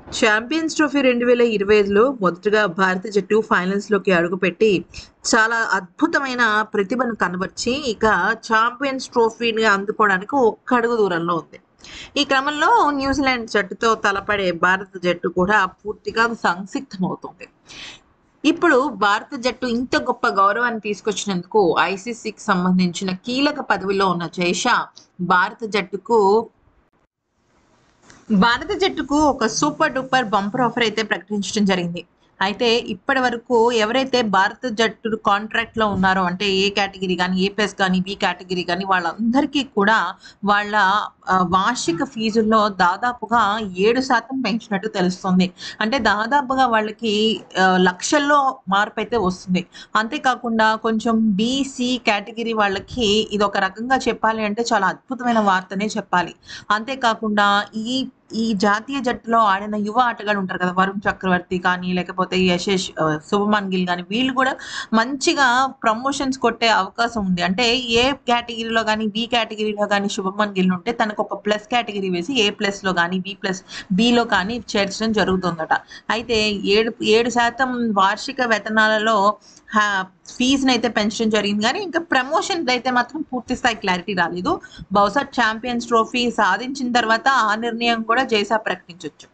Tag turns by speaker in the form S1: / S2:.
S1: Champions trophy 2025లో మొదటగా భారత జట్టు ఫైనల్స్‌లోకి అడుగుపెట్టి, చాలా అద్భుతమైన ప్రతిభను కనబర్చి, ఇక ఛాంపియన్స్ ట్రోఫీని అందుకోవడానికి ఒక్క అడుగు దూరంలో ఉంది. ఈ క్రమంలో న్యూజిలాండ్ జట్టుతో తలపడే భారత జట్టు కూడా పూర్తిగా సంసిద్ధమవుతుంది. ఇప్పుడు భారత జట్టు ఇంత గొప్ప గౌరవాన్ని తీసుకొచ్చినందుకు ఐసీసీకి సంబంధించిన కీలక పదవిలో ఉన్న జైషా భారత జట్టుకు ఒక సూపర్ డూపర్ బంపర్ ఆఫర్ అయితే ప్రకటించడం జరిగింది. అయితే ఇప్పటి వరకు ఎవరైతే భారత జట్టు కాంట్రాక్ట్ లో ఉన్నారో, అంటే ఏ కేటగిరీ కానీ, ఏ ప్లస్ కానీ, బి కేటగిరీ కానీ, వాళ్ళందరికీ కూడా వాళ్ళ వార్షిక ఫీజుల్లో దాదాపుగా 7% పెంచినట్టు తెలుస్తుంది. అంటే దాదాపుగా వాళ్ళకి లక్షల్లో మార్పు అయితే వస్తుంది. అంతేకాకుండా కొంచెం బీసీ కేటగిరీ వాళ్ళకి ఇది ఒక రకంగా చెప్పాలి అంటే చాలా అద్భుతమైన వార్తనే చెప్పాలి. అంతేకాకుండా ఈ ఈ జాతీయ జట్టులో ఆడిన యువ ఆటగాళ్ళు ఉంటారు కదా! వరుణ్ చక్రవర్తి కానీ, లేకపోతే శుభమన్ గిల్ గాని, వీళ్ళు కూడా మంచిగా ప్రమోషన్స్ కొట్టే అవకాశం ఉంది. అంటే ఏ కేటగిరీలో గాని, బి కేటగిరీలో గాని శుభమన్ గిల్ ఉంటే తనకొక ప్లస్ కేటగిరీ వేసి ఏ ప్లస్‌లో గాని, బిలో కానీ చేర్చడం జరుగుతుందట. అయితే 7% వార్షిక వేతనాలలో హా ఫీజునైతే పెంచడం జరిగింది గానీ, ఇంకా ప్రమోషన్‌దయితే మాత్రం పూర్తి స్థాయి క్లారిటీ రాలేదు. బహుశా ఛాంపియన్స్ ట్రోఫీ సాధించిన తర్వాత ఆ నిర్ణయం కూడా జైసా ప్రకటించొచ్చు.